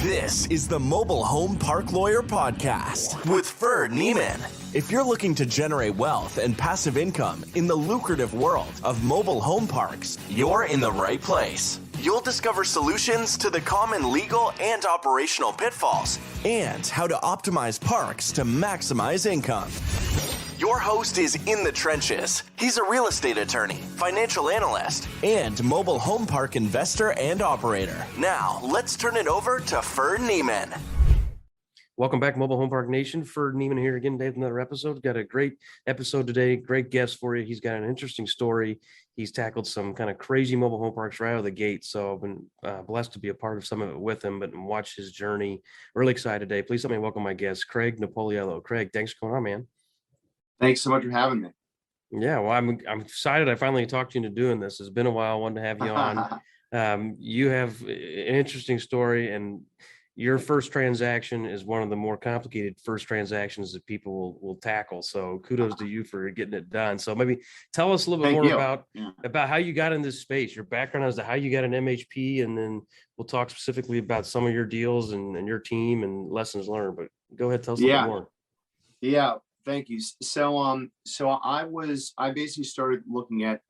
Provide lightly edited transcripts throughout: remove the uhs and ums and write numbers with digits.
This is the Mobile Home Park Lawyer Podcast with Ferd. If you're looking to generate wealth and passive income in the lucrative world of mobile home parks, you're in the right place. You'll discover solutions to the common legal and operational pitfalls and how to optimize parks to maximize income. Your host is in the trenches. He's a real estate attorney, financial analyst, and mobile home park investor and operator. Now, let's turn it over to Ferd. Welcome back, Mobile Home Park Nation. Ferd here again today with another episode. Got a great episode today. Great guest for you. He's got an interesting story. He's tackled some kind of crazy mobile home parks right out of the gate. So I've been blessed to be a part of some of it with him, but watch his journey. Really excited today. Please let me welcome my guest, Craig Napoliello. Craig, thanks for coming on, man. Thanks so much for having me. Yeah, well, I'm excited. I finally talked you into doing this. It's been a while. I wanted to have you on. You have an interesting story, and your first transaction is one of the more complicated first transactions that people will tackle. So kudos to you for getting it done. So maybe tell us a little bit more about how you got in this space, your background as to how you got an MHP, and then we'll talk specifically about some of your deals and your team and lessons learned. But go ahead, tell us a little bit more. Yeah. Thank you. So I basically started looking at,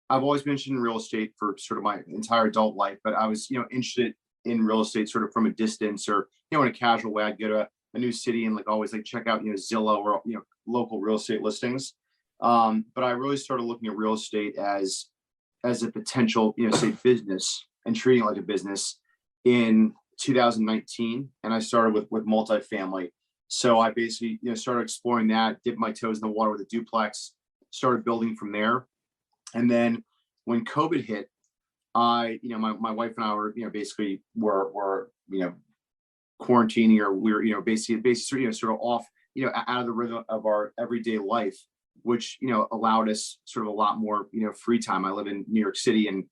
I've always been interested in real estate for sort of my entire adult life, but I was, interested in real estate sort of from a distance or, in a casual way. I'd go to a new city and always check out, Zillow or, local real estate listings. But I really started looking at real estate as a potential, say business and treating it like a business in 2019. And I started with multifamily. So I basically, started exploring that, dipped my toes in the water with a duplex, started building from there. And then when COVID hit, my wife and I were, basically were quarantining, or we were, basically sort of off, out of the rhythm of our everyday life, which, allowed us sort of a lot more, free time. I live in New York City and,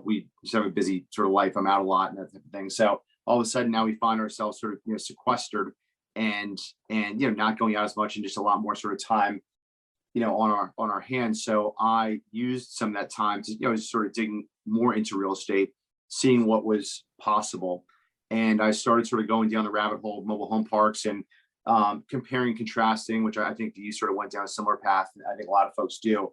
we just have a busy sort of life. I'm out a lot and that type of thing. So all of a sudden now we find ourselves sort of, sequestered and not going out as much and just a lot more sort of time on our hands. So I used some of that time to just sort of digging more into real estate, seeing what was possible. And I started sort of going down the rabbit hole of mobile home parks and comparing and contrasting, which I think you sort of went down a similar path. I think a lot of folks do,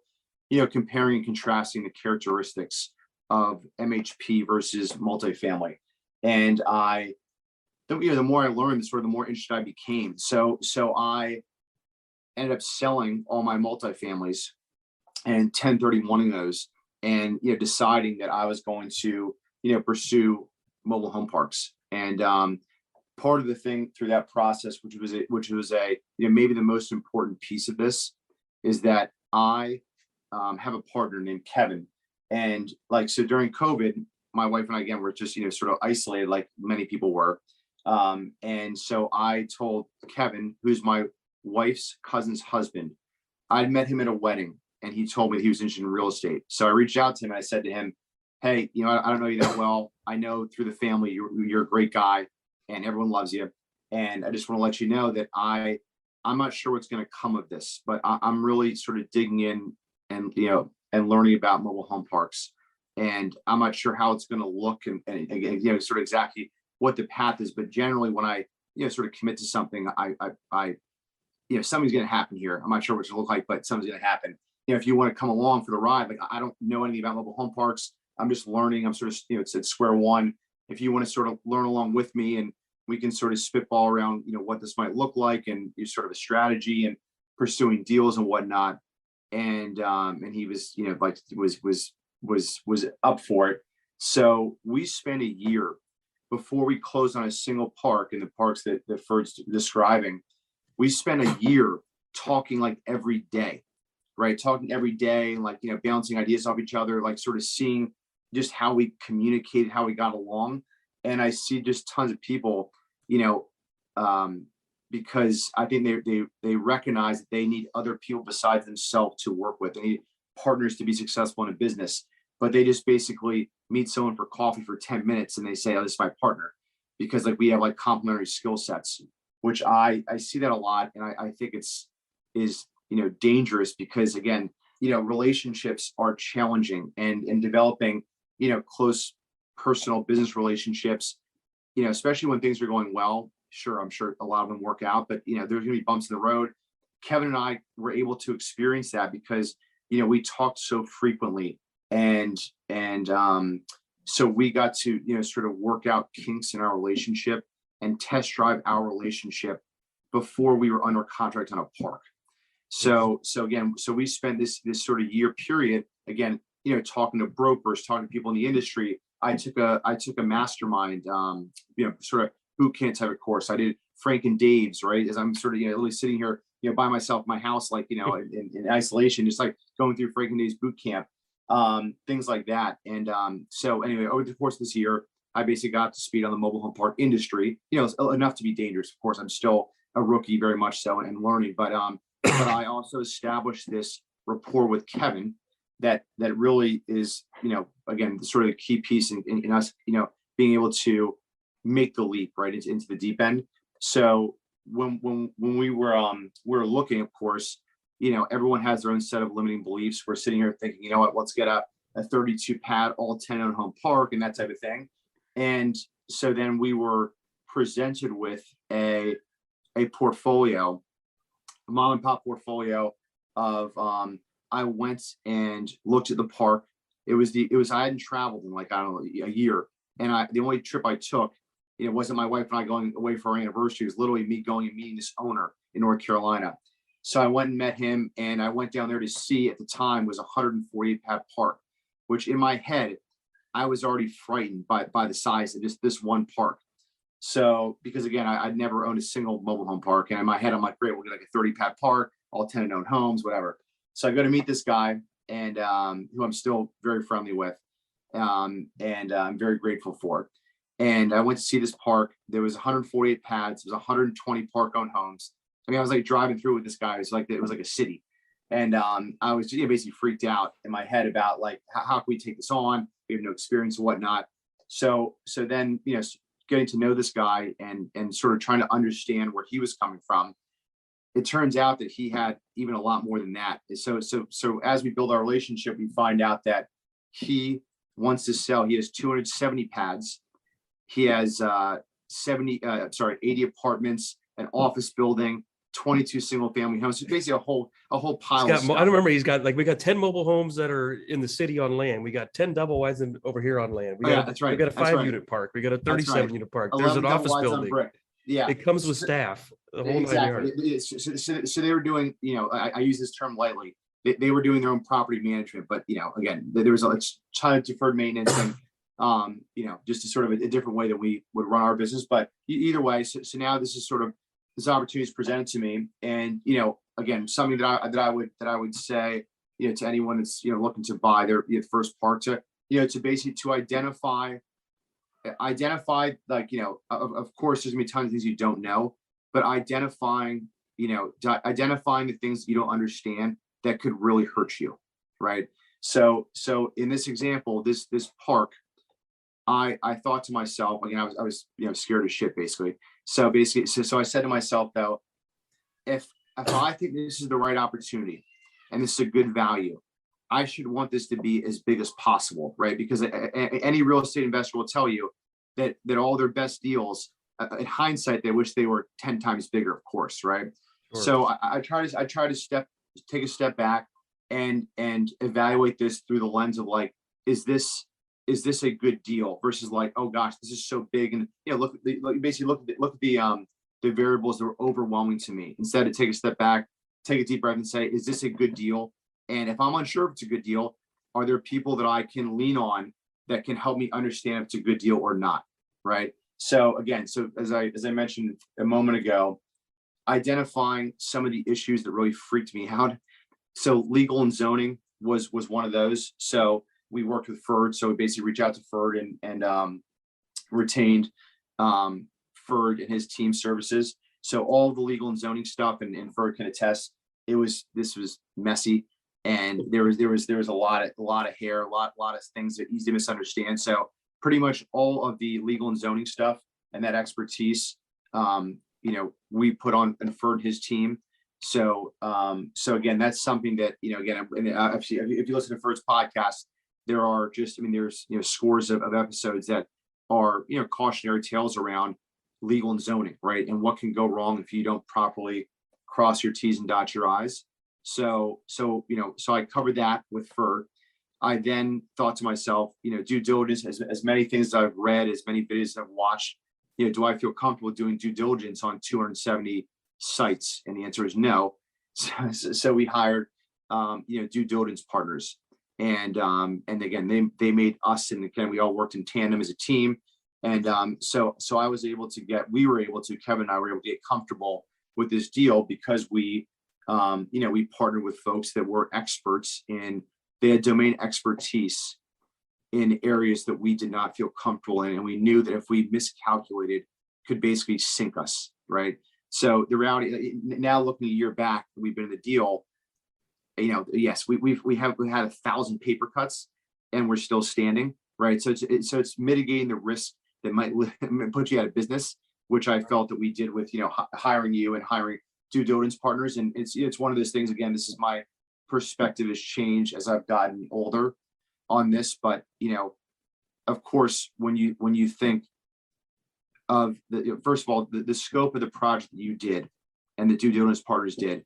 comparing and contrasting the characteristics of MHP versus multifamily. And the more I learned, the more interested I became. So I ended up selling all my multifamilies and 1031ing those, and deciding that I was going to pursue mobile home parks. And part of the thing through that process, which was maybe the most important piece of this, is that I have a partner named Kevin, and so during COVID, my wife and I again were just sort of isolated, like many people were. And so I told Kevin, who's my wife's cousin's husband, I'd met him at a wedding and he told me that he was interested in real estate. So I reached out to him and I said to him, hey, I don't know you that well. I know through the family, you're a great guy and everyone loves you. And I just want to let you know that I'm not sure what's going to come of this, but I'm really sort of digging in and, and learning about mobile home parks. And I'm not sure how it's going to look and again, sort of exactly what the path is, but generally when I, sort of commit to something, I something's going to happen here. I'm not sure what it's going to look like, but something's going to happen. If you want to come along for the ride, I don't know anything about mobile home parks. I'm just learning. I'm sort of, it's at square one. If you want to sort of learn along with me and we can sort of spitball around, what this might look like and sort of a strategy and pursuing deals and whatnot. And he was, was up for it. So we spent a year before we closed on a single park in the parks that Ferd's describing. We spent a year talking every day, right? Talking every day, and bouncing ideas off each other, sort of seeing just how we communicated, how we got along. And I see just tons of people, because I think they recognize that they need other people besides themselves to work with. They need partners to be successful in a business, but they just basically meet someone for coffee for 10 minutes and they say, oh, this is my partner, because we have complementary skill sets, which I see that a lot. And I think is dangerous because again, relationships are challenging and developing, close personal business relationships especially when things are going well, sure, I'm sure a lot of them work out, but there's going to be bumps in the road. Kevin and I were able to experience that because, we talked so frequently, and so we got to, sort of work out kinks in our relationship and test drive our relationship before we were under contract on a park. So again, we spent this sort of year period, again, talking to brokers, talking to people in the industry. I took a mastermind, sort of boot camp type of course. I did Frank and Dave's, right? As I'm sort of, literally sitting here, by myself in my house, like, in isolation, just like going through Frank and Dave's boot camp, things like that. And so anyway, over the course of this year, I basically got to speed on the mobile home park industry, enough to be dangerous. Of course, I'm still a rookie, very much so, and learning, but I also established this rapport with Kevin that really is, again, sort of the key piece in us, being able to make the leap right into the deep end. So when we were looking, of course, everyone has their own set of limiting beliefs. We're sitting here thinking, you know what, let's get a 32 pad, all 10 on home park and that type of thing. And so then we were presented with a portfolio, a mom and pop portfolio of, I went and looked at the park. I hadn't traveled in like, I don't know, a year. And the only trip I took, it wasn't my wife and I going away for our anniversary. It was literally me going and meeting this owner in North Carolina. So I went and met him, and I went down there to see, at the time, was a 148 pad park, which in my head, I was already frightened by the size of this one park. So, because again, I'd never owned a single mobile home park. And in my head, I'm like, great, we'll get like a 30 pad park, all 10 owned homes, whatever. So I go to meet this guy, and who I'm still very friendly with, and I'm very grateful for. And I went to see this park. There was 148 pads. There was 120 park owned homes. I mean, I was like driving through with this guy. It was like a city. And I was basically freaked out in my head about like, how can we take this on? We have no experience and whatnot. So then, getting to know this guy and sort of trying to understand where he was coming from. It turns out that he had even a lot more than that. So as we build our relationship, we find out that he wants to sell. He has 270 pads. He has 80 apartments, an office building, 22 single family homes. So basically a whole pile of stuff. I don't remember. We got 10 mobile homes that are in the city on land. We got 10 double wides over here on land. That's right. We got a 5-unit park. We got a 37-unit park. There's an office building. Yeah. It comes with staff. The whole exactly. So they were doing, I use this term lightly. They were doing their own property management, but again, there was a ton of deferred maintenance and just a sort of a different way that we would run our business. But either way, so now this is sort of, this opportunity is presented to me, and again, something that I would say to anyone that's looking to buy their first park, to basically to identify like of course there's gonna be tons of things you don't know, but identifying the things that you don't understand that could really hurt you, right? So in this example, this park, I thought to myself, again, I was scared as shit basically. So I said to myself, though, if I think this is the right opportunity and this is a good value, I should want this to be as big as possible, right? Because any real estate investor will tell you that all their best deals, in hindsight, they wish they were 10 times bigger, of course, right? Sure. So I try to take a step back and evaluate this through the lens of like, is this a good deal versus like, oh gosh, this is so big, and look at the variables that were overwhelming to me. Instead, to take a step back, take a deep breath, and say, is this a good deal? And if I'm unsure if it's a good deal, are there people that I can lean on that can help me understand if it's a good deal or not, right? So again, as I mentioned a moment ago, identifying some of the issues that really freaked me out. So legal and zoning was one of those. So we worked with Ferd. So we basically reached out to Ferd and retained Ferd and his team services. So all the legal and zoning stuff, and Ferd can attest, this was messy, and there was a lot of hair, a lot of things that easy to misunderstand. So pretty much all of the legal and zoning stuff and that expertise, we put on and Ferd his team. So again, that's something that again, if you listen to Ferd's podcast, there are there's scores of episodes that are, cautionary tales around legal and zoning, right? And what can go wrong if you don't properly cross your T's and dot your I's. So I covered that with Ferd. I then thought to myself, due diligence, as many things as I've read, as many videos I've watched, do I feel comfortable doing due diligence on 270 sites? And the answer is no. So we hired, due diligence partners. And again, they made us, and again, we all worked in tandem as a team. And so I was able to Kevin and I were able to get comfortable with this deal because we partnered with folks that were experts they had domain expertise in areas that we did not feel comfortable in. And we knew that if we miscalculated, could basically sink us, right? So the reality, now looking a year back, we've been in the deal, yes, we had 1,000 paper cuts and we're still standing, right? So it's mitigating the risk that might put you out of business, which I felt that we did with, hiring you and hiring due diligence partners. And it's one of those things, again, this is my perspective has changed as I've gotten older on this. But, of course, when you think of first of all, the scope of the project that you did and the due diligence partners did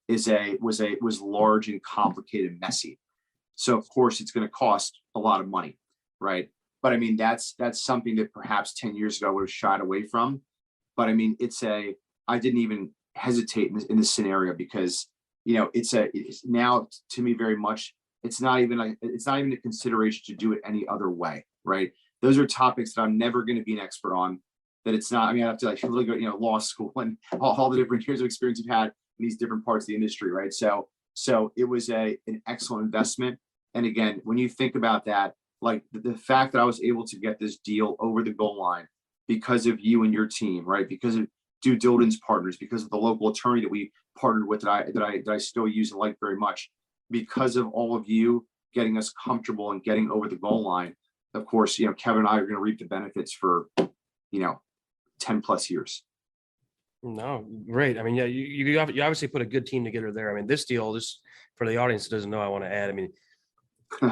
was large and complicated and messy. So of course it's going to cost a lot of money, right? But I mean, that's something that perhaps 10 years ago I would have shied away from. But I mean, I didn't even hesitate in this scenario because, it's now to me very much, it's not even a consideration to do it any other way, right? Those are topics that I'm never going to be an expert on. That it's not, I mean, I have to really go, law school and all the different years of experience you've had in these different parts of the industry, right? So it was an excellent investment. And again, when you think about that, like the fact that I was able to get this deal over the goal line because of you and your team, right? Because of due diligence partners, because of the local attorney that we partnered with that I still use and like very much, because of all of you getting us comfortable and getting over the goal line. Of course, Kevin and I are going to reap the benefits for, 10 plus years. No, great. I mean, yeah, you obviously put a good team together there. I mean, this deal, just for the audience that doesn't know, I want to add, I mean,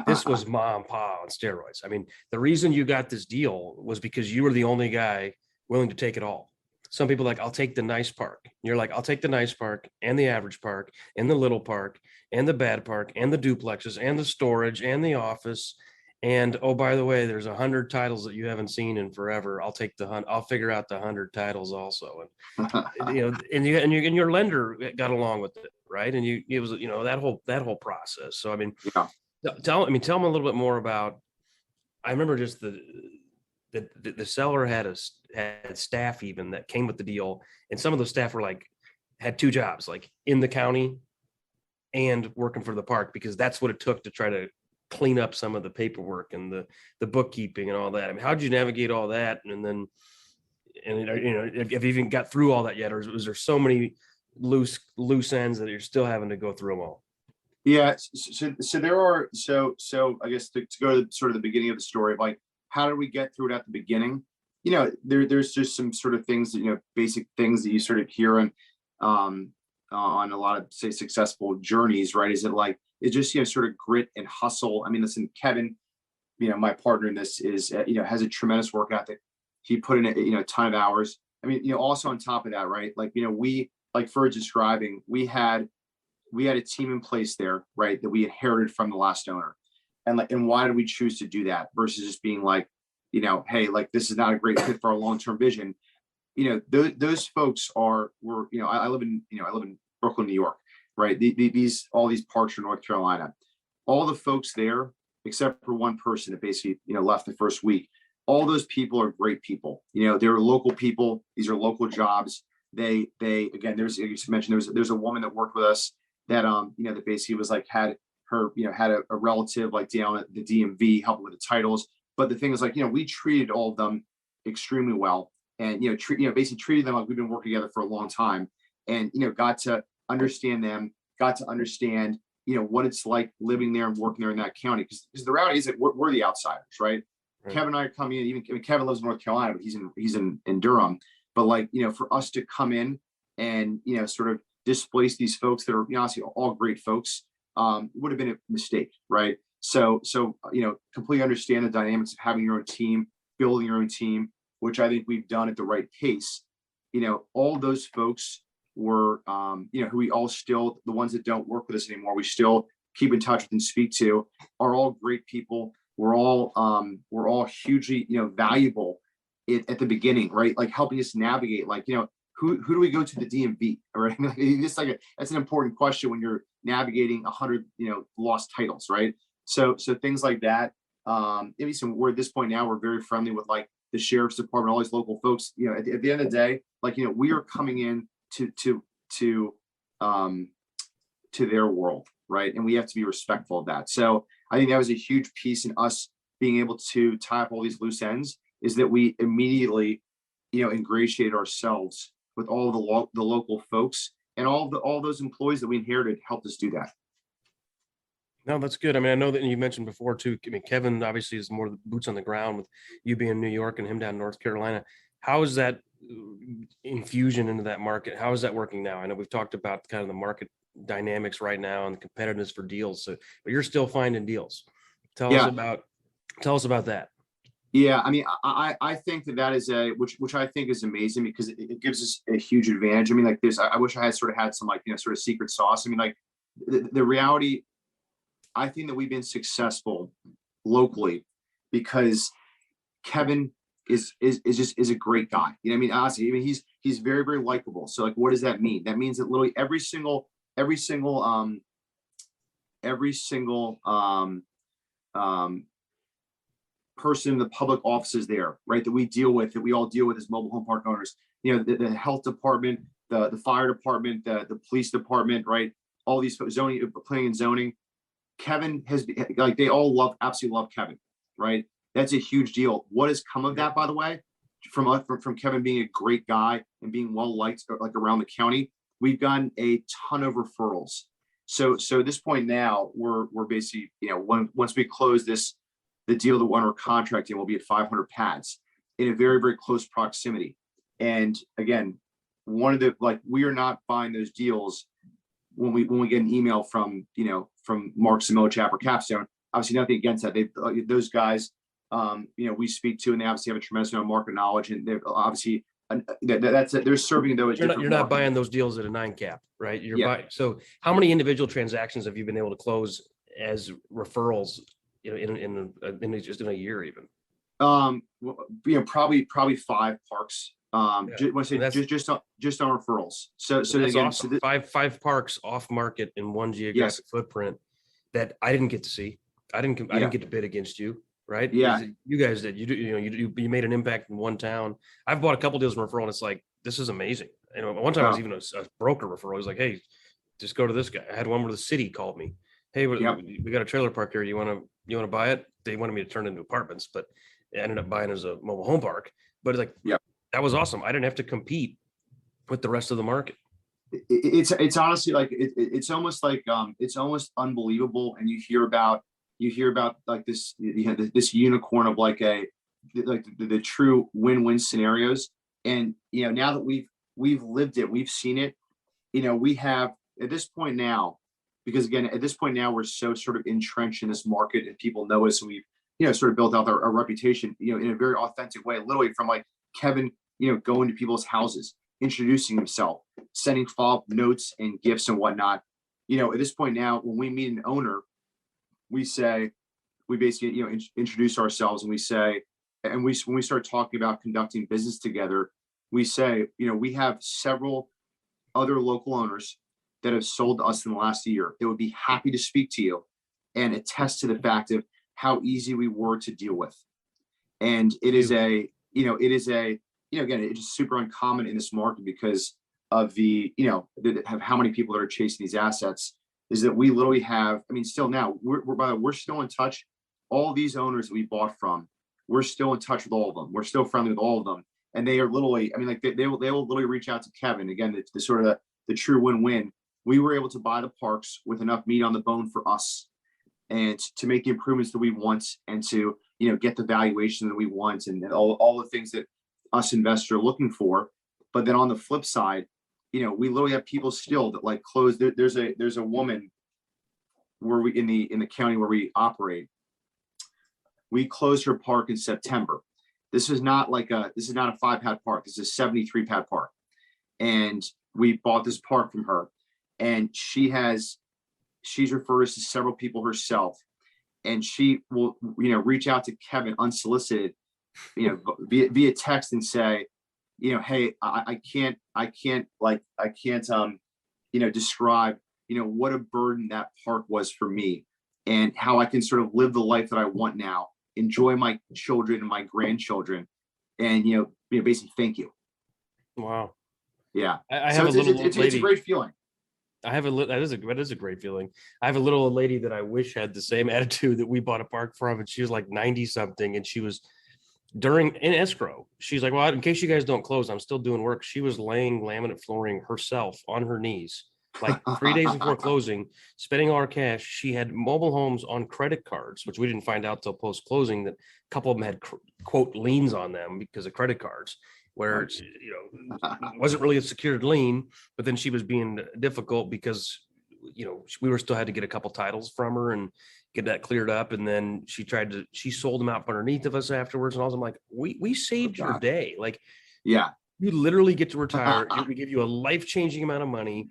this was mom and pa on steroids. I mean, the reason you got this deal was because you were the only guy willing to take it all. Some people I'll take the nice park. You're like, I'll take the nice park and the average park and the little park and the bad park and the duplexes and the storage and the office. And oh, by the way, there's 100 titles that you haven't seen in forever. I'll take I'll figure out the 100 titles also. And and your lender got along with it, right? And it was that whole process. So I mean, yeah. Tell me a little bit more about. I remember just the seller had staff even that came with the deal, and some of those staff were had two jobs, in the county and working for the park, because that's what it took to try to clean up some of the paperwork and the bookkeeping and all that. I mean, how did you navigate all that? And then, have you even got through all that yet, or was there so many loose ends that you're still having to go through them all? Yeah. So there are, so I guess to go to sort of the beginning of the story of how did we get through it at the beginning? There's just some sort of things that, basic things that you sort of hear on a lot of, say, successful journeys, right? Is it it's just, sort of grit and hustle. I mean, listen, Kevin, my partner in this is, has a tremendous work ethic. He put in a ton of hours. I mean, also on top of that, right? We, like Ferd's describing, we had a team in place there, right? That we inherited from the last owner. And why did we choose to do that versus just being hey, this is not a great fit for our long-term vision. Those folks were, I live in Brooklyn, New York, right? All these parks are North Carolina. All the folks there, except for one person that basically, left the first week, all those people are great people. They're local people. These are local jobs. They again, there's, you mentioned, there's a woman that worked with us that, that basically was had her, had a relative down at the DMV helping with the titles. But the thing is we treated all of them extremely well, and, basically treated them like we've been working together for a long time, and, got to understand them, got to understand, what it's like living there and working there in that county. Because the reality is that we're the outsiders, right? Kevin and I are coming in, Kevin lives in North Carolina, but he's in Durham. But for us to come in and, sort of displace these folks that are honestly all great folks, would have been a mistake, right? So completely understand the dynamics of having your own team, building your own team, which I think we've done at the right pace. All those folks were, who we all still, the ones that don't work with us anymore, we still keep in touch with and speak to, are all great people. We're all hugely, valuable at the beginning, right? Like helping us navigate, like, who do we go to the DMV, right? Just like that's an important question when you're navigating 100, lost titles, right? So things like that. Maybe we're at this point now, we're very friendly with like the sheriff's department, all these local folks. At the end of the day, like, we are coming in to their world, right? And we have to be respectful of that. So I think that was a huge piece in us being able to tie up all these loose ends, is that we immediately, ingratiated ourselves with all the local folks, and all those employees that we inherited helped us do that. No, that's good. I mean, I know that you mentioned before too. I mean, Kevin obviously is more boots on the ground with you being in New York and him down in North Carolina. How is that infusion into that market? How is that working now? I know we've talked about kind of the market dynamics right now and the competitiveness for deals. So, but you're still finding deals. Tell us about that. Yeah, I mean, I think that is which I think is amazing, because it gives us a huge advantage. I mean, like this, I wish I had sort of had some, like, sort of secret sauce. I mean, like the reality, I think that we've been successful locally because Kevin is a great guy. I mean, honestly, I mean, he's very, very likable. So like, what does that mean? That means that literally every single person in the public offices there, right, that we all deal with as mobile home park owners, the health department, the fire department, the police department, right, all these zoning, planning and zoning. Kevin has, like, they all absolutely love Kevin, right? That's a huge deal. What has come of that, by the way, from Kevin being a great guy and being well liked, like, around the county? We've gotten a ton of referrals. So at this point now, we're basically, once we close the deal that we're under contract, and we'll be at 500 pads in a very, very close proximity. And again, we are not buying those deals when we get an email from Mark Samoa Chapter Capstone. Obviously nothing against that. Those guys, we speak to, and they obviously have a tremendous amount of market knowledge, and they're obviously they're serving those. You're not buying those deals at a 9 cap, right? You're buying. So how many individual transactions have you been able to close as referrals, in just in a year even? Probably 5 parks. Just on referrals. So that's again, awesome. Five parks off market in one geographic footprint that I didn't get to see. I didn't get to bid against you, right? Yeah. You guys did. You made an impact in one town. I've bought a couple deals in referral, and it's like, this is amazing. One time I was even a broker referral. I was like, hey, just go to this guy. I had one where the city called me. Hey, we got a trailer park here. You want to buy it? They wanted me to turn it into apartments, but I ended up buying it as a mobile home park. But it's like, that was awesome. I didn't have to compete with the rest of the market. It's honestly like it's almost like it's almost unbelievable. And you hear about like this this unicorn of like the true win-win scenarios. And now that we've lived it, we've seen it. We have at this point now, because again, at this point now, we're so sort of entrenched in this market, and people know us, and we've sort of built out our reputation in a very authentic way, literally from like Kevin going to people's houses, introducing himself, sending follow-up notes and gifts and whatnot. At this point now, when we meet an owner, we basically introduce ourselves, and we say, and when we start talking about conducting business together, we say, we have several other local owners that have sold to us in the last year that would be happy to speak to you and attest to the fact of how easy we were to deal with. And it is again, it's just super uncommon in this market because of how many people that are chasing these assets, is that we literally have, still now we're still in touch. All these owners that we bought from, we're still in touch with all of them. We're still friendly with all of them. And they are literally, they will literally reach out to Kevin. Again, the sort of the true win-win. We were able to buy the parks with enough meat on the bone for us, and to make the improvements that we want, and to get the valuation that we want, and all the things that us investors are looking for. But then on the flip side, we literally have people still that like close. There's a woman where we in the county where we operate. We closed her park in September, this is not a 5-pad park. This is a 73-pad park. And we bought this park from her, and she's referred us to several people herself. And she will, reach out to Kevin unsolicited, via text and say, hey, I can't describe, what a burden that park was for me, and how I can sort of live the life that I want now, enjoy my children and my grandchildren, and, basically thank you. Wow. Yeah. I have a little old lady. It's a great feeling. That is a great feeling. I have a little old lady that I wish had the same attitude that we bought a park from, and she was like 90 something, and she was in escrow. She's like, well, in case you guys don't close, I'm still doing work. She was laying laminate flooring herself on her knees, like 3 days before closing, spending all our cash. She had mobile homes on credit cards, which we didn't find out till post closing, that a couple of them had quote liens on them because of credit cards, where it wasn't really a secured lien, but then she was being difficult because we were still had to get a couple titles from her and get that cleared up. And then she sold them out from underneath of us afterwards. And I was like, we saved your day. Like, yeah, you literally get to retire. We give you a life-changing amount of money.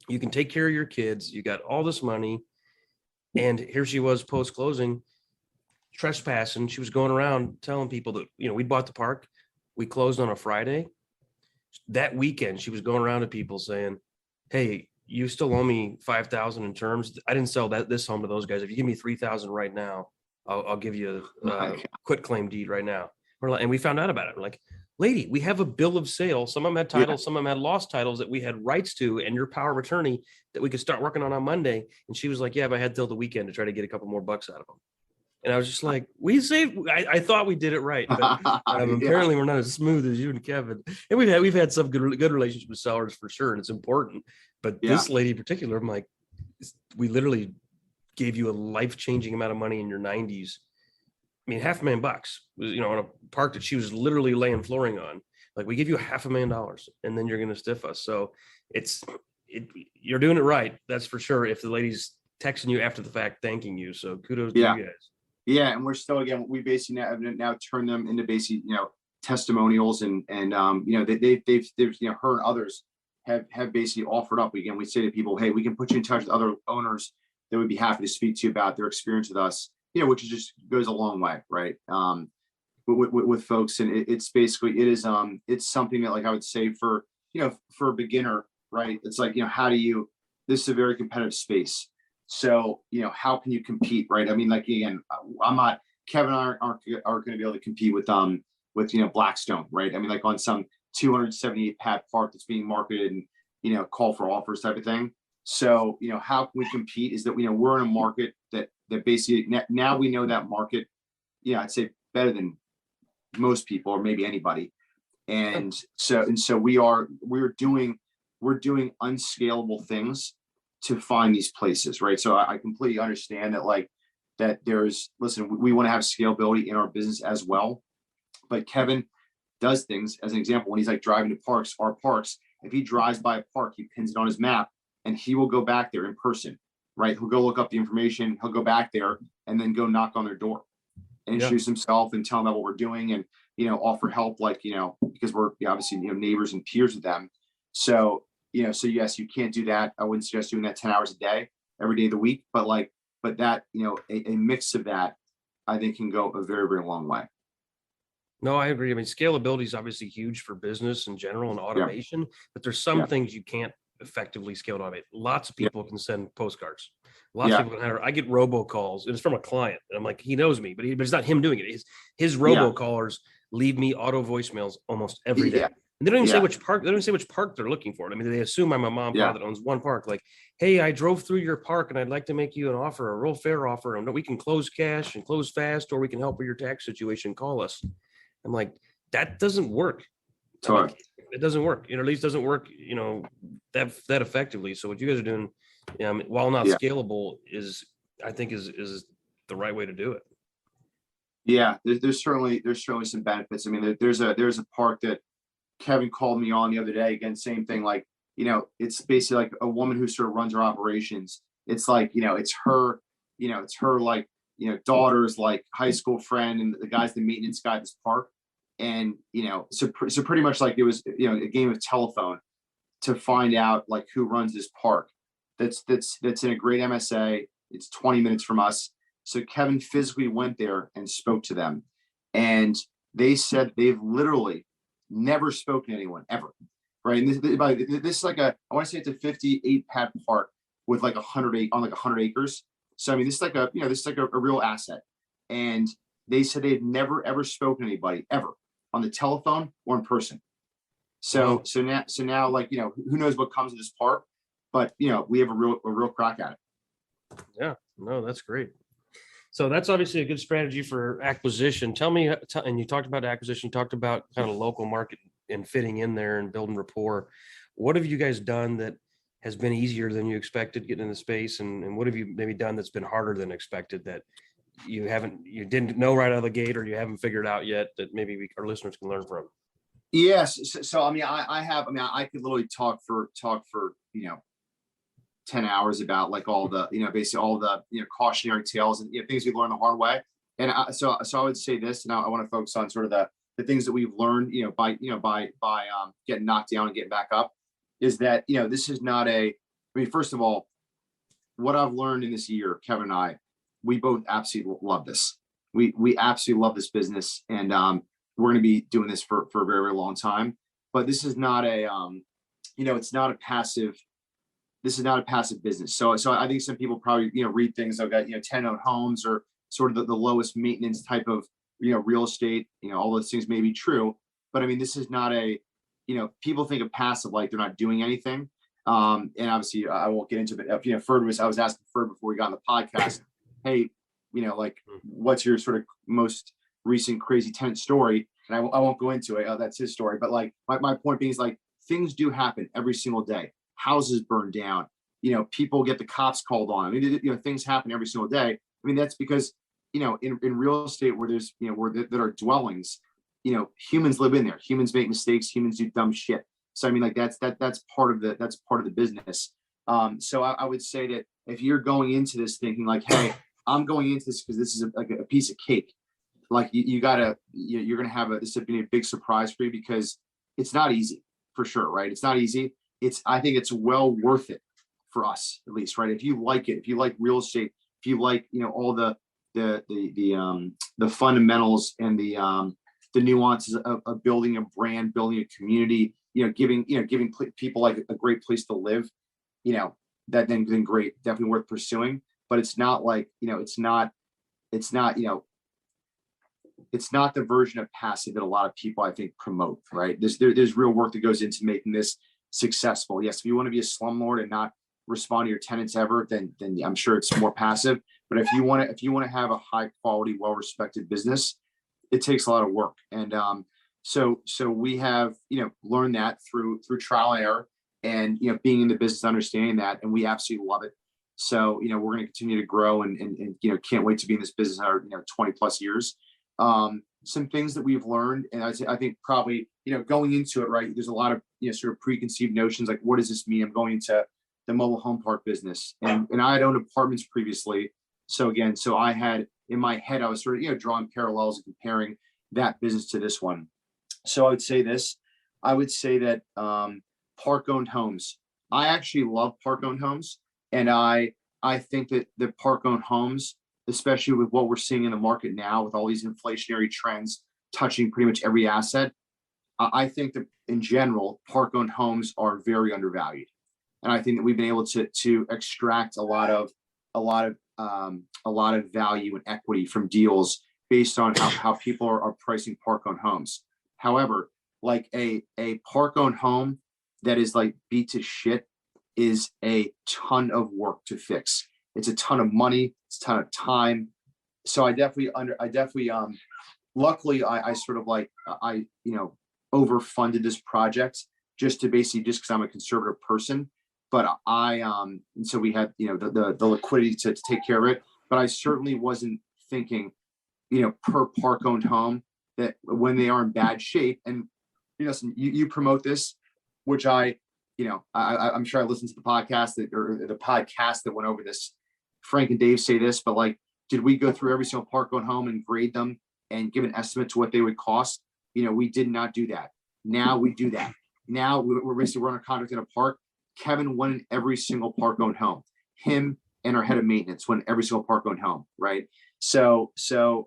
You can take care of your kids. You got all this money. And here she was post-closing, trespassing. She was going around telling people that, we bought the park. We closed on a Friday. That weekend, she was going around to people saying, hey, you still owe me $5,000 in terms. I didn't sell this home to those guys. If you give me $3,000 right now, I'll give you a quit claim deed right now. And we found out about it. We're like, lady, we have a bill of sale. Some of them had titles, some of them had lost titles that we had rights to, and your power of attorney that we could start working on Monday. And she was like, yeah, but I had till the weekend to try to get a couple more bucks out of them. And I was just like, I thought we did it right, but apparently we're not as smooth as you and Kevin. And we've had some good relationships with sellers for sure, and it's important. But this lady in particular, I'm like, we literally gave you a life-changing amount of money in your 90s. I mean, $500,000 on a park that she was literally laying flooring on. Like, we give you $500,000, and then you're going to stiff us. So you're doing it right. That's for sure. If the lady's texting you after the fact, thanking you. So kudos to you guys. Yeah. And we're still, again, we basically now turn them into basically, testimonials, and they've her and others have basically offered up. Again, we say to people, hey, we can put you in touch with other owners that would be happy to speak to you about their experience with us, which is just goes a long way, right? With folks. And it's basically, it's something that, like, I would say for a beginner, right? It's like, this is a very competitive space. So, how can you compete, right? I mean, like, again, Kevin and I aren't going to be able to compete with Blackstone, right? I mean, like, on some 278 pad park that's being marketed and, call for offers type of thing. So, how can we compete is that, we're in a market that basically now we know that market, I'd say better than most people, or maybe anybody. And so we're doing unscalable things to find these places, right? So I completely understand that we want to have scalability in our business as well. But Kevin does things, as an example, when he's like driving to our parks, if he drives by a park, he pins it on his map, and he will go back there in person, right? He'll go look up the information, he'll go back there, and then go knock on their door and introduce himself and tell them about what we're doing, and, offer help, because we're obviously, neighbors and peers with them. So, so yes, you can't do that. I wouldn't suggest doing that 10 hours a day, every day of the week, but that, a mix of that, I think, can go a very, very long way. No, I agree. I mean, scalability is obviously huge for business in general and automation, but there's some things you can't effectively scale to automate. Lots of people can send postcards. Lots of people can. I get robocalls, and it's from a client, and I'm like, he knows me, but it's not him doing it. His robocallers leave me auto voicemails almost every day. And they don't even say which park. They don't say which park they're looking for. I mean, they assume I'm a mom and pop that owns one park. Like, hey, I drove through your park, and I'd like to make you an offer, a real fair offer, and we can close cash and close fast, or we can help with your tax situation. Call us. I'm like, that doesn't work. It doesn't work. At least doesn't work, that effectively. So what you guys are doing, while not scalable, I think is the right way to do it. Yeah, there's certainly some benefits. I mean, there's a park that Kevin called me on the other day. Again, same thing. Like, it's basically like a woman who sort of runs her operations. It's like, it's her daughter's like high school friend, and the guy's the maintenance guy at this park. And, so pretty much like it was, a game of telephone to find out like who runs this park. That's in a great MSA. It's 20 minutes from us. So Kevin physically went there and spoke to them. And they said they've literally never spoken to anyone ever. Right. And this is like I want to say it's a 58 pad park with like 100 acres. So, I mean, this is like a real asset. And they said they'd never, ever spoken to anybody ever on the telephone or in person. So now, like, who knows what comes of this park, but, we have a real crack at it. Yeah, no, that's great. So that's obviously a good strategy for acquisition. Tell me, and you talked about acquisition, you talked about kind of local market and fitting in there and building rapport. What have you guys done that has been easier than you expected getting into space? And what have you maybe done that's been harder than expected that you didn't know right out of the gate, or you haven't figured out yet that maybe our listeners can learn from? Yes. So I mean, I could literally talk for 10 hours about like all the, basically all the, cautionary tales and things we learned the hard way. And so I would say this, and I want to focus on sort of the things that we've learned, by getting knocked down and getting back up, is that, this is not first of all, what I've learned in this year, Kevin and I, we both absolutely love this. We absolutely love this business, and we're going to be doing this for a very, very long time. But this is not it's not a passive. This is not a passive business. So I think some people probably read things about 10 owned homes or sort of the lowest maintenance type of real estate. All those things may be true, but I mean, this is not people think of passive like they're not doing anything. And obviously I won't get into it. I was asking Ferd before we got on the podcast, hey, like, what's your sort of most recent crazy tenant story? And I won't go into it. That's his story. But like my point being is like, things do happen every single day. Houses burn down, people get the cops called on. I mean, things happen every single day. I mean, that's because, in real estate where there's, where that are dwellings, humans live in there. Humans make mistakes. Humans do dumb shit. So, I mean, like that's part of the business. So I would say that if you're going into this thinking like, hey, I'm going into this because this is like a piece of cake, like you're going to have this would be a big surprise for you, because it's not easy for sure. Right. It's not easy. I think it's well worth it for us, at least, right? If you like it, if you like real estate, if you like, all the fundamentals and the nuances of building a brand, building a community, giving people like a great place to live, that then great, definitely worth pursuing. But it's not like, it's not the version of passive that a lot of people, I think, promote, right? There's real work that goes into making this successful. Yes, if you want to be a slumlord and not respond to your tenants ever, then I'm sure it's more passive. But if you want to have a high quality, well-respected business, it takes a lot of work. And so we have learned that through trial and error, and being in the business, understanding that, and we absolutely love it. So we're going to continue to grow and can't wait to be in this business our 20 plus years. Some things that we've learned, and I think probably going into it, right, there's a lot of sort of preconceived notions like, what does this mean? I'm going into the mobile home park business, and I had owned apartments previously. So I had in my head, I was sort of drawing parallels and comparing that business to this one. So I would say that park owned homes. I actually love park owned homes, and I think that the park owned homes, especially with what we're seeing in the market now, with all these inflationary trends touching pretty much every asset, I think that in general, park owned homes are very undervalued. And I think that we've been able to extract a lot of value and equity from deals based on how people are pricing park owned homes. However, like a park owned home that is like beat to shit is a ton of work to fix. It's a ton of money. It's a ton of time. So luckily I sort of like, overfunded this project just because I'm a conservative person, but and so we had, the liquidity to take care of it, but I certainly wasn't thinking, per park owned home, that when they are in bad shape, and you promote this, which I'm sure I listened to the podcast that went over this. Frank and Dave say this, but like, did we go through every single park owned home and grade them and give an estimate to what they would cost? we did not do that. Now we do that. Now we're basically running a contract in a park. Kevin won in every single park owned home. Him and our head of maintenance won every single park owned home, right? So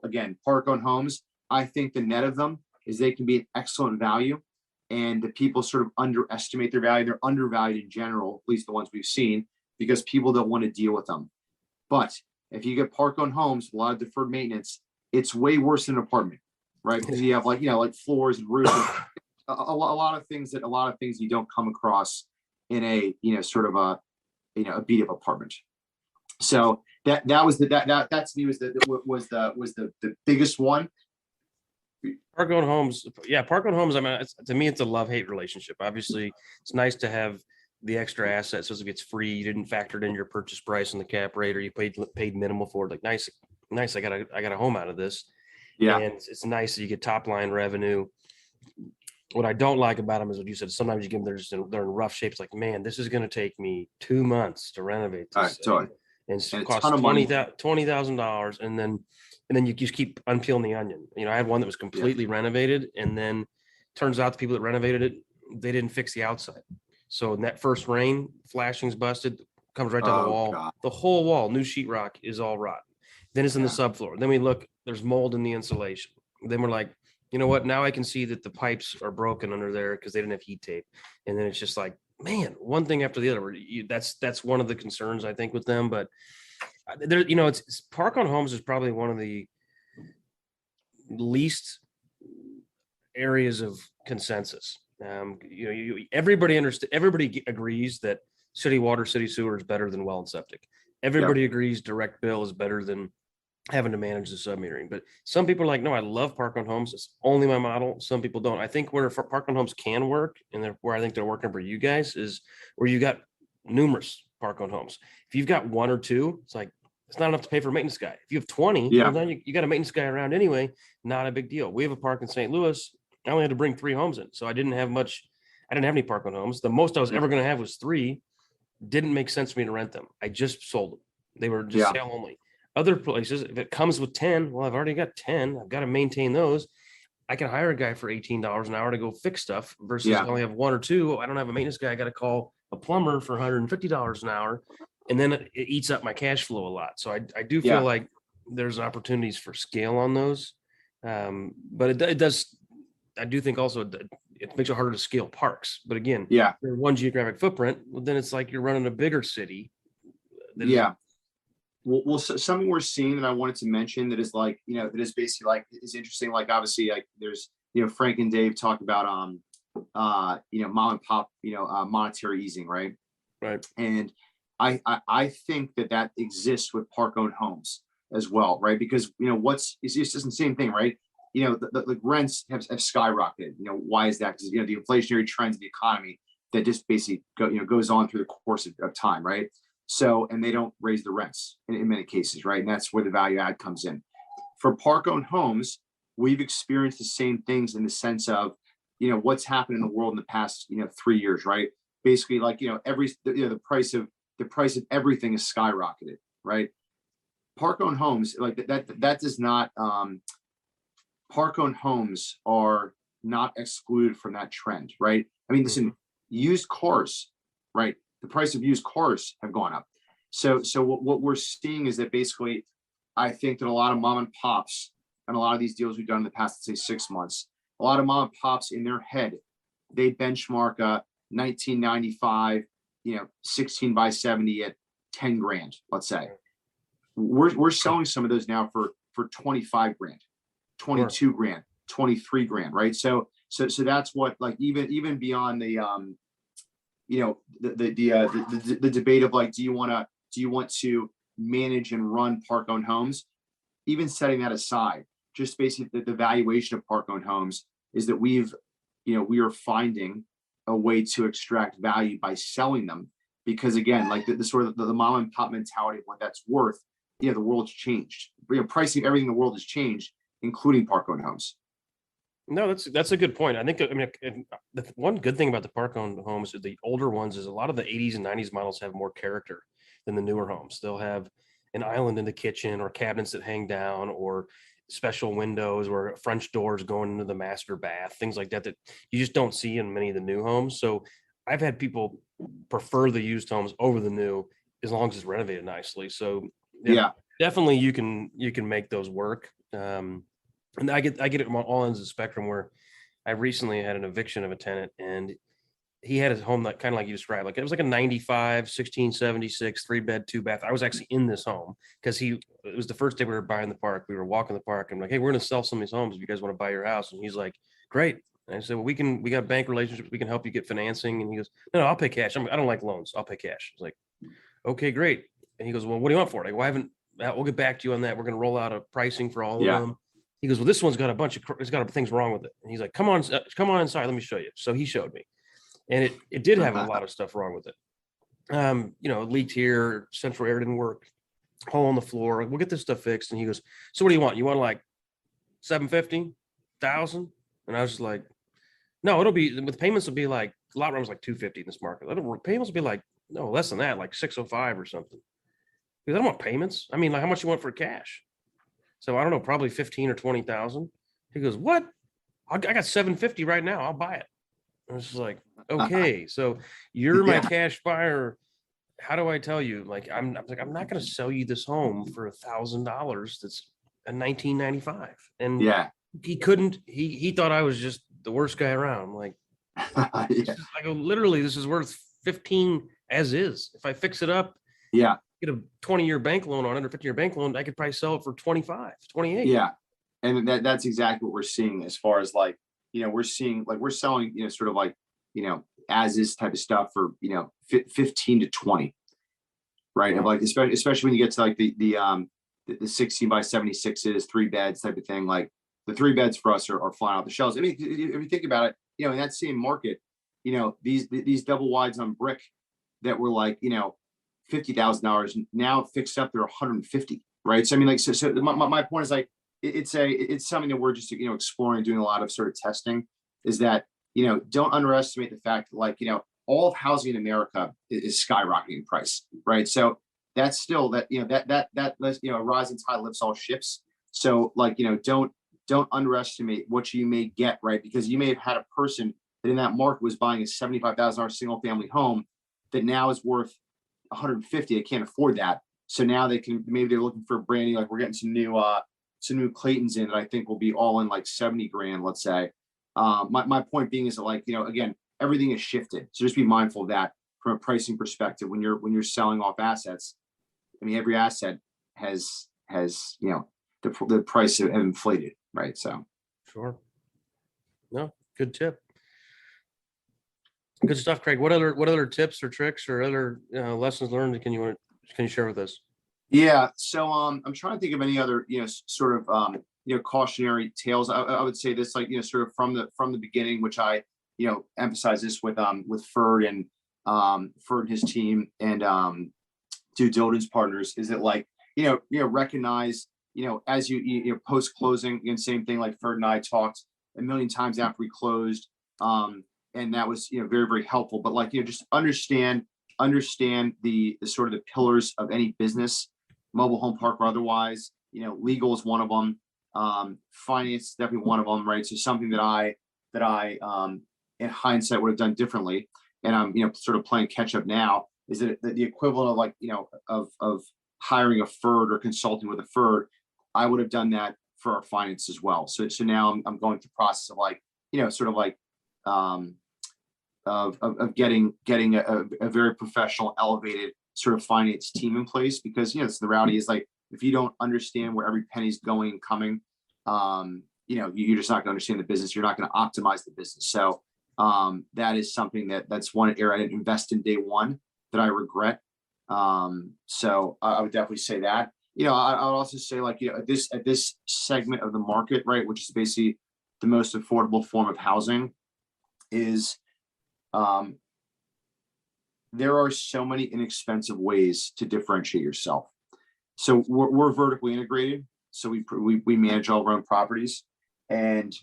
again, park owned homes, I think the net of them is they can be an excellent value, and the people sort of underestimate their value. They're undervalued in general, at least the ones we've seen, because people don't want to deal with them. But if you get park owned homes, a lot of deferred maintenance, it's way worse than an apartment, right? Because you have like floors and roofs, a lot of things you don't come across in a sort of a beat up apartment. So that was that to me was the biggest one. Park owned homes. Yeah. Park owned homes. I mean, to me, it's a love-hate relationship. Obviously it's nice to have the extra assets. So if it's free, you didn't factor it in your purchase price and the cap rate, or you paid minimal for it. Like nice. I got a home out of this. Yeah. And it's nice that you get top line revenue. What I don't like about them is what you said. Sometimes you give them, they're in rough shapes. Like, man, this is going to take me 2 months to renovate this. Totally. And it costs $20,000. And then you just keep unpeeling the onion. I had one that was completely renovated, and then turns out the people that renovated it, they didn't fix the outside. So in that first rain, flashing's busted, comes right down the wall. God. The whole wall, new sheetrock, is all rotten. Then it's in the subfloor. Then we look, there's mold in the insulation. Then we're like, you know what? Now I can see that the pipes are broken under there because they didn't have heat tape. And then it's just like, man, one thing after the other. That's one of the concerns I think with them. But there, it's park on homes is probably one of the least areas of consensus. Everybody understands. Everybody agrees that city water, city sewer is better than well and septic. Everybody agrees direct bill is better than having to manage the submetering. But some people are like, no, I love park on homes. It's only my model. Some people don't. I think where park on homes can work, and where I think they're working for you guys, is where you got numerous park on homes. If you've got one or two, it's like, it's not enough to pay for a maintenance guy. If you have 20, well, then you got a maintenance guy around anyway. Not a big deal. We have a park in St. Louis. I only had to bring 3 homes in. So I didn't have any park on homes. The most I was ever going to have was 3. Didn't make sense for me to rent them. I just sold them. They were just sale only. Other places, if it comes with 10, well, I've already got 10. I've got to maintain those. I can hire a guy for $18 an hour to go fix stuff versus I only have 1 or 2. I don't have a maintenance guy. I got to call a plumber for $150 an hour. And then it eats up my cash flow a lot. So I do feel like there's opportunities for scale on those. But it does. I do think also it makes it harder to scale parks. But again, you're one geographic footprint. Well, then it's like you're running a bigger city. Well, something we're seeing that I wanted to mention that is like, that is basically like, is interesting. Like, obviously, like there's, Frank and Dave talk about, mom and pop, monetary easing, right? Right. And I think that exists with park owned homes as well, right? Because, it's just the same thing, right? The rents have skyrocketed. Why is that? Because, the inflationary trends of the economy that just basically goes on through the course of time, right? So, and they don't raise the rents in many cases, right? And that's where the value add comes in. For park owned homes, we've experienced the same things in the sense of, what's happened in the world in the past, 3 years, right? Basically, like, the price of everything is skyrocketed, right? Park owned homes, like that does not, park owned homes are not excluded from that trend, right? I mean, listen, used cars, right? The price of used cars have gone up. So what we're seeing is that basically, I think that a lot of mom and pops and a lot of these deals we've done in the past, let's say 6 months, a lot of mom and pops in their head, they benchmark a 1995, 16 by 70 at 10 grand, let's say. We're selling some of those now for 25 grand, 22 grand, 23 grand, right? So that's what, like, even beyond the the debate of like, do you want to manage and run park owned homes? Even setting that aside, just basically the valuation of park owned homes is that we are finding a way to extract value by selling them, because again, like the sort of the mom and pop mentality of what that's worth, the world's changed. Pricing everything in the world has changed, including park owned homes. No, that's a good point. I think, the one good thing about the park owned homes, the older ones, is a lot of the 80s and 90s models have more character than the newer homes. They'll have an island in the kitchen or cabinets that hang down, or special windows or French doors going into the master bath, things like that, that you just don't see in many of the new homes. So I've had people prefer the used homes over the new as long as it's renovated nicely. So Yeah. definitely you can make those work. And I get it on all ends of the spectrum, where I recently had an eviction of a tenant, and he had his home that kind of like you described, like it was like a 95, 1676, 3-bed, 2-bath. I was actually in this home because it was the first day we were buying the park. We were walking the park. I'm like, hey, we're going to sell some of these homes if you guys want to buy your house. And he's like, great. And I said, well, we got bank relationships. We can help you get financing. And he goes, no, I'll pay cash. I don't like loans. I'll pay cash. I was like, okay, great. And he goes, well, what do you want for it? I go, we'll get back to you on that. We're going to roll out a pricing for all of them. He goes, well, this one's got it's got things wrong with it. And he's like, come on inside. Let me show you. So he showed me. And it did have a lot of stuff wrong with it. It leaked here, central air didn't work, hole in the floor. We'll get this stuff fixed. And he goes, so what do you want? You want like 750, 1,000? And I was just like, no, with payments will be like, a lot of rooms like 250 in this market. Payments will be like, no, less than that, like 605 or something. Because I don't want payments. I mean, like, how much you want for cash? So I don't know, probably 15 or 20,000. He goes, what? I got 750 right now. I'll buy it. I was just like, okay, so you're my cash buyer. How do I tell you? Like, I'm not going to sell you this home for $1,000. That's a 1995. And he couldn't. He thought I was just the worst guy around. I'm like, I go, literally, this is worth 15 as is. If I fix it up, get a 20-year bank loan on it, or 15-year bank loan, I could probably sell it for 25, 28. Yeah, and that's exactly what we're seeing as far as like, we're selling, sort of like, as is type of stuff for, 15 to 20, right? And like, especially when you get to like the 16 by 76s, 3 beds type of thing, like the 3 beds for us are flying off the shelves. I mean, if you think about it, in that same market, these double wides on brick that were like, $50,000 now fixed up, they're 150, right? So I mean, like, so my point is like, it's something that we're just, exploring, doing a lot of sort of testing, is that, don't underestimate the fact that, like, all of housing in America is skyrocketing in price, right? So that's still that, a rising tide lifts all ships. So like, don't underestimate what you may get, right? Because you may have had a person that in that market was buying a $75,000 single family home that now is worth 150. They can't afford that. So now maybe they're looking for a brand new, like, we're getting some new Claytons in that I think will be all in like 70 grand, let's say. My point being is that, like, again, everything is shifted. So just be mindful of that from a pricing perspective when you're selling off assets. I mean, every asset has the price have inflated, right? So sure. No, good tip. Good stuff, Craig. What other tips or tricks or other lessons learned can you share with us? Yeah. So I'm trying to think of any other, sort of cautionary tales. I would say this, like, sort of from the beginning, which I, emphasize this with Ferd and Ferd and his team and due diligence partners, is that, like, recognize, as you post closing, and same thing, like Ferd and I talked a million times after we closed. And that was, very, very helpful. But, like, just understand the sort of the pillars of any business, mobile home park or otherwise. Legal is one of them. Finance is definitely one of them, right? So something that I in hindsight would have done differently, and I'm sort of playing catch up now, is that the equivalent of, like, of hiring a Ferd or consulting with a Ferd, I would have done that for our finance as well. So now I'm going through the process of, like, sort of like of getting a very professional, elevated sort of finance team in place, because the reality is, like, if you don't understand where every penny's going and coming, you're just not going to understand the business. You're not going to optimize the business. So that is something that's one area I didn't invest in day one that I regret. So I would definitely say that. I would also say, like, at this segment of the market, right, which is basically the most affordable form of housing, is there are so many inexpensive ways to differentiate yourself. So we're vertically integrated. So we manage all of our own properties, and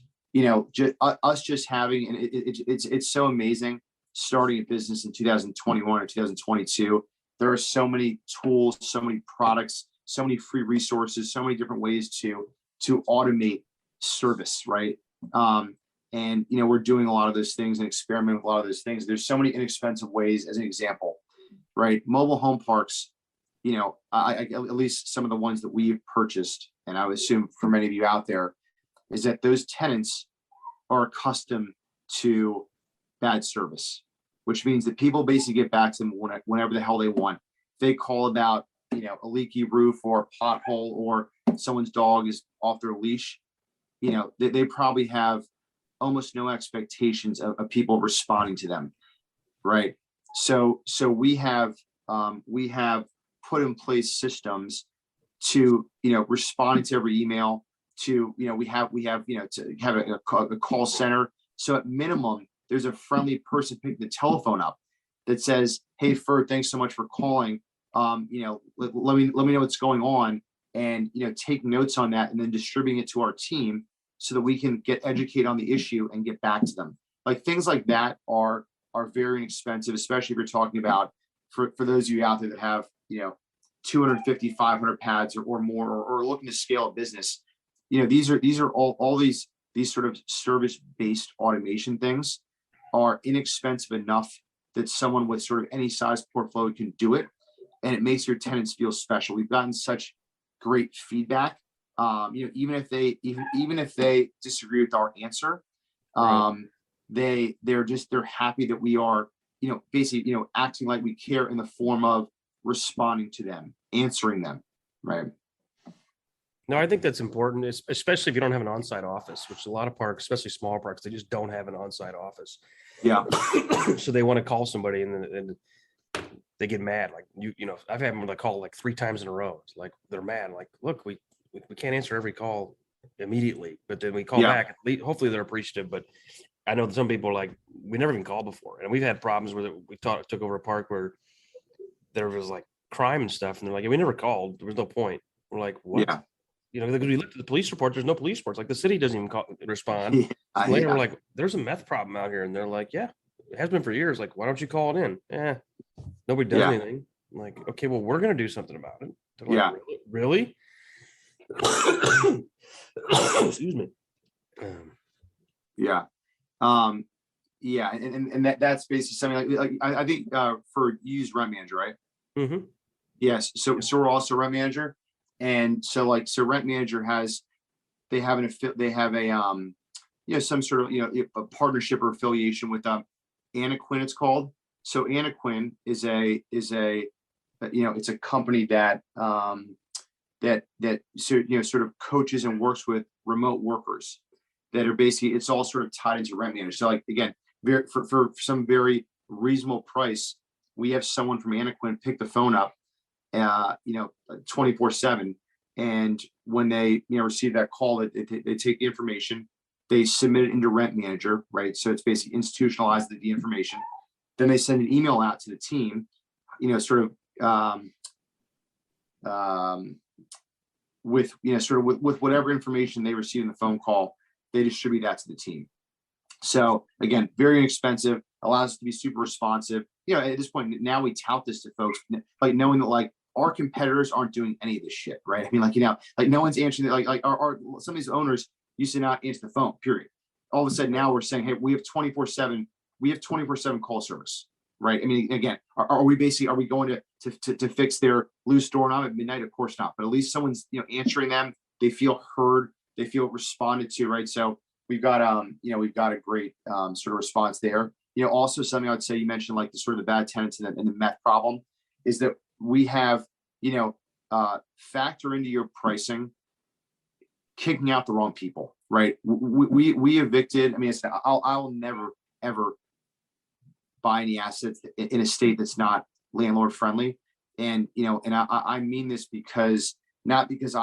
just having, and it's so amazing starting a business in 2021 or 2022. There are so many tools, so many products, so many free resources, so many different ways to to automate service, right? And we're doing a lot of those things and experiment with a lot of those things. There's so many inexpensive ways. As an example, right? Mobile home parks, at least some of the ones that we've purchased, and I would assume for many of you out there, is that those tenants are accustomed to bad service, which means that people basically get back to them whenever the hell they want. If they call about, a leaky roof or a pothole or someone's dog is off their leash, they probably have almost no expectations of people responding to them, right? So we have put in place systems to responding to every email, to we have to have a call center. So at minimum, there's a friendly person picking the telephone up that says, "Hey, Ferd, thanks so much for calling. Let me know what's going on," and take notes on that and then distributing it to our team so that we can get educated on the issue and get back to them. Like things like that are very inexpensive, especially if you're talking about for those of you out there that have 250, 500 pads or more, or looking to scale a business. These are all these sort of service-based automation things are inexpensive enough that someone with sort of any size portfolio can do it, and it makes your tenants feel special. We've gotten such great feedback. Even if they disagree with our answer, they're happy that we are basically acting like we care in the form of responding to them, answering them, right? No, I think that's important, especially if you don't have an on-site office, which a lot of parks, especially smaller parks, they just don't have an on-site office. Yeah. So they want to call somebody and they get mad. Like I've had them call like 3 times in a row. It's like they're mad. Like, look, we can't answer every call immediately, but then we call back. Hopefully they're appreciative. But I know that some people are like, we never even called before, and we've had problems where we took over a park where there was like crime and stuff, and they're like, yeah, we never called. There was no point. We're like, what? Yeah. Because we looked at the police report. There's no police reports. Like the city doesn't even respond. Later, we're like, there's a meth problem out here, and they're like, yeah, it has been for years. Like, why don't you call it in? Nobody does anything. I'm like, okay, well, we're gonna do something about it. They're like, really? Excuse me. And that's basically something like I think for use rent manager, right? Mm-hmm. Yes. So we're also rent manager, and so rent manager they have some sort of a partnership or affiliation with Anna Quinn, it's called. So Anna Quinn is a it's a company that sort of coaches and works with remote workers that are basically, it's all sort of tied into rent management. So again, for some very reasonable price, we have someone from Anna Quinn pick the phone up 24/7, and when they receive that call, they take the information, they submit it into rent manager, right? So it's basically institutionalized the information. Then they send an email out to the team, with whatever information they receive in the phone call, they distribute that to the team. So again, very inexpensive, allows us to be super responsive. At this point now, we tout this to folks, like knowing that our competitors aren't doing any of this shit, right? I mean, no one's answering. Our some of these owners used to not answer the phone. Period. All of a sudden now we're saying, hey, we have 24/7. We have 24/7 call service, right? I mean, again, are we going to fix their loose doorknob at midnight? Of course not. But at least someone's answering them. They feel heard. They feel responded to, right? So we've got a great sort of response there. Also something I would say, you mentioned like the sort of the bad tenants and the meth problem, is that we have factor into your pricing kicking out the wrong people, right? We evicted. I mean, I'll never ever buy any assets in a state that's not landlord friendly, and I mean this because not because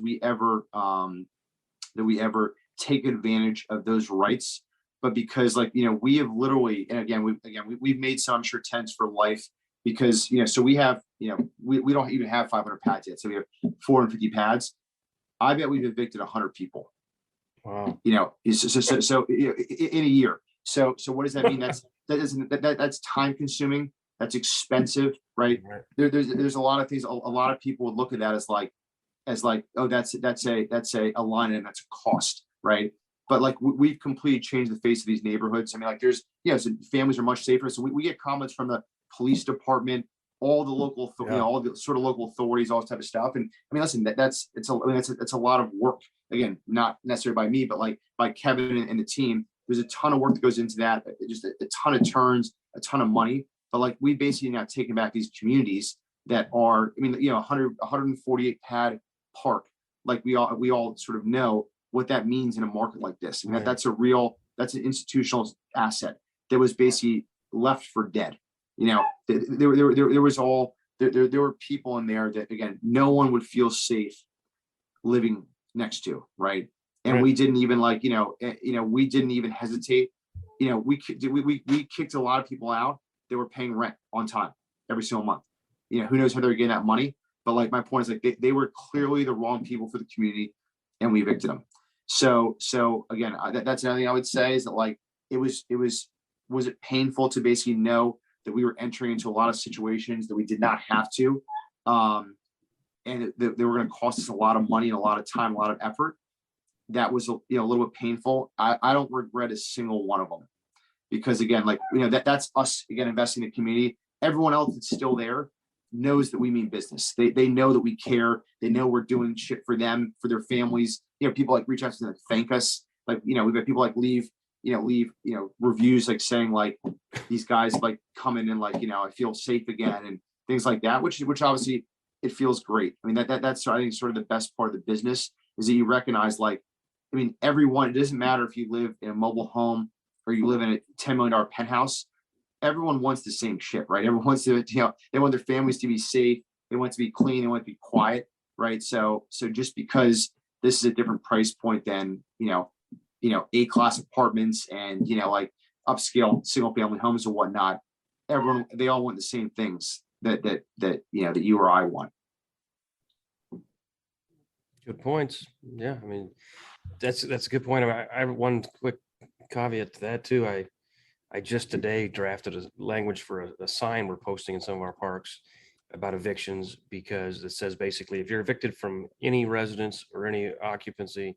we ever take advantage of those rights, but because we have literally, and again we've made some, I'm sure, tenants for life, because so we have we don't even have 500 pads yet, so we have 450 pads. I bet we've evicted 100 people. Wow. So in a year. So what does that mean? That's time consuming. That's expensive, right? There's a lot of things. A lot of people would look at that as like, as like, oh, that's a line item, that's a cost, right? But like we've completely changed the face of these neighborhoods. I mean, like there's, so families are much safer. So we get comments from the police department, all the local, all the sort of local authorities, all this type of stuff. And I mean, listen, it's a lot of work. Again, not necessarily by me, but like by Kevin and the team. There's a ton of work that goes into that. Just a ton of turns, a ton of money. But like we basically now taking back these communities that are, I mean, 148 pad park. Like we all sort of know what that means in a market like this. I mean, that's an institutional asset that was basically left for dead. There were people in there that, again, no one would feel safe living next to, right? And we didn't even we didn't even hesitate. We kicked a lot of people out. They were paying rent on time every single month. Who knows how they're getting that money? But like my point is like they were clearly the wrong people for the community, and we evicted them. So again, that's another thing I would say is that like was it painful to basically know that we were entering into a lot of situations that we did not have to, and they were going to cost us a lot of money and a lot of time, a lot of effort. That was a little bit painful. I don't regret a single one of them, because again, like that's us again investing in the community. Everyone else that's still there knows that we mean business. They know that we care. They know we're doing shit for them, for their families. People like reach out to them and thank us. Like, we've had people like leave reviews like saying like these guys like come in and like, I feel safe again and things like that, which obviously it feels great. I mean, that's I think sort of the best part of the business is that you recognize like, I mean, everyone, it doesn't matter if you live in a mobile home or you live in a $10 million penthouse. Everyone wants the same shit, right? Everyone wants to, they want their families to be safe. They want to be clean. They want to be quiet, right? So just because this is a different price point than, A-class apartments and, like upscale single family homes or whatnot, they all want the same things that you or I want. Good points. Yeah. I mean, that's a good point. I have one quick caveat to that too. I just today drafted a language for a sign we're posting in some of our parks about evictions, because it says basically if you're evicted from any residence or any occupancy,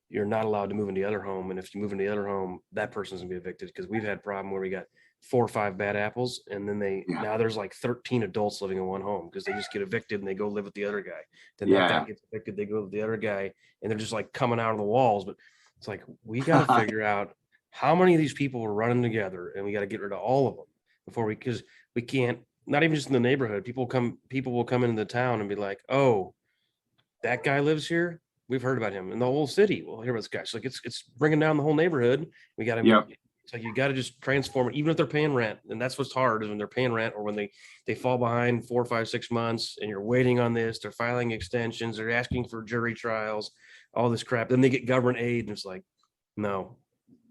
you're not allowed to move in the other home. And if you move in the other home, that person's gonna be evicted, because we've had a problem where we got 4 or 5 bad apples, and then now there's like 13 adults living in one home because they just get evicted and they go live with the other guy. Then that guy gets evicted, they go with the other guy, and they're just like coming out of the walls. But it's like we got to figure out how many of these people are running together, and we got to get rid of all of them before because we can't. Not even just in the neighborhood. People will come into the town and be like, "Oh, that guy lives here. We've heard about him." In the whole city, we'll hear about this guy. So like it's bringing down the whole neighborhood. We got to. It's like you got to just transform it, even if they're paying rent. And that's what's hard, is when they're paying rent or when they fall behind 4, 5, 6 months, and you're waiting on this. They're filing extensions. They're asking for jury trials, all this crap. Then they get government aid, and it's like, no,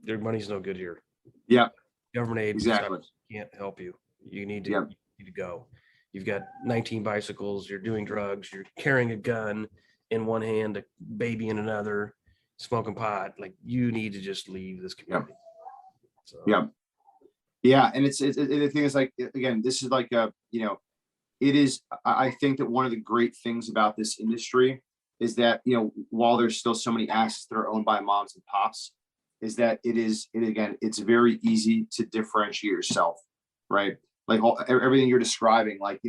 their money's no good here. Yeah, government aid exactly can't help you. You need to go. You've got 19 bicycles. You're doing drugs. You're carrying a gun in one hand, a baby in another, smoking pot. Like, you need to just leave this community. So. Yeah. And it's the thing is, like, again, this is like it is, I think that one of the great things about this industry is that, while there's still so many assets that are owned by moms and pops, is that it's very easy to differentiate yourself, right? Like everything you're describing, like,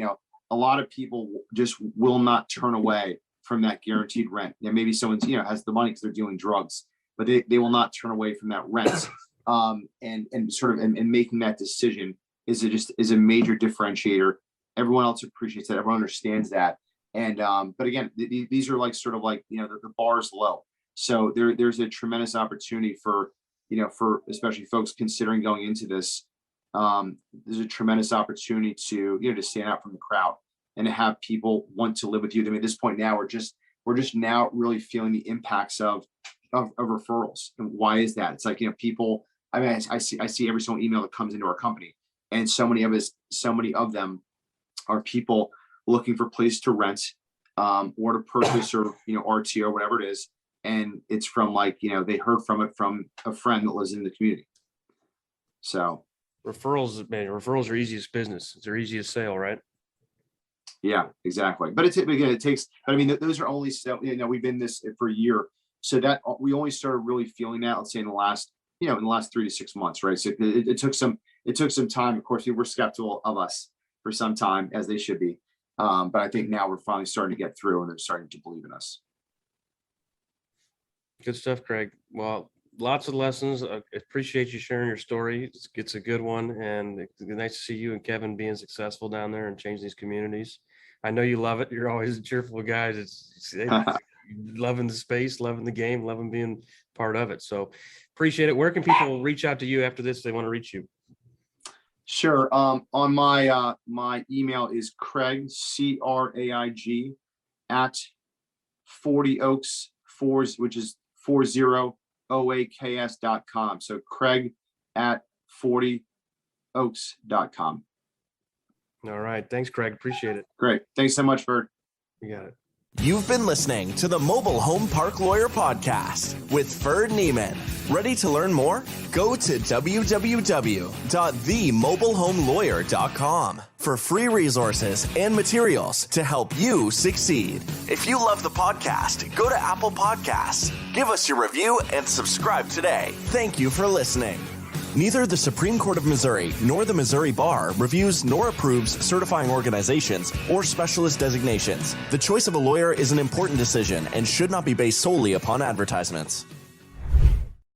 a lot of people just will not turn away from that guaranteed rent. Maybe someone's, has the money because they're doing drugs, but they will not turn away from that rent. And making that decision is a major differentiator. Everyone else appreciates that. Everyone understands that. And, but again, these are like, sort of like, the bar is low. So there's a tremendous opportunity for especially folks considering going into this. There's a tremendous opportunity to, to stand out from the crowd and to have people want to live with you. I mean, at this point now, we're just now really feeling the impacts of referrals. And why is that? It's like, people, I mean, I see every single email that comes into our company, and so many of them are people looking for place to rent, or to purchase, or, RTO, whatever it is. And it's from, like, they heard from a friend that lives in the community. So referrals are easiest business. It's their easiest sale, right? Yeah, exactly. But again, it takes, but I mean, those are only, we've been this for a year. So that we only started really feeling that, let's say in the last 3 to 6 months, right? So it took some time. Of course, we were skeptical of us for some time, as they should be. But I think now we're finally starting to get through, and they're starting to believe in us. Good stuff, Craig. Well, lots of lessons. I appreciate you sharing your story. It's a good one, and it's nice to see you and Kevin being successful down there and change these communities. I know you love it. You're always a cheerful guy. It's loving the space, loving the game, loving being part of it. So appreciate it. Where can people reach out to you after this if they want to reach you? Sure. On my email is Craig, CRAIG, at 40 Oaks, which is 40oaks.com. So Craig at 40oaks.com. All right. Thanks, Craig. Appreciate it. Great. Thanks so much, Ferd. You got it. You've been listening to the Mobile Home Park Lawyer Podcast with Ferd Neiman. Ready to learn more? Go to www.themobilehomelawyer.com for free resources and materials to help you succeed. If you love the podcast, go to Apple Podcasts, give us your review, and subscribe today. Thank you for listening. Neither the Supreme Court of Missouri nor the Missouri Bar reviews nor approves certifying organizations or specialist designations. The choice of a lawyer is an important decision and should not be based solely upon advertisements.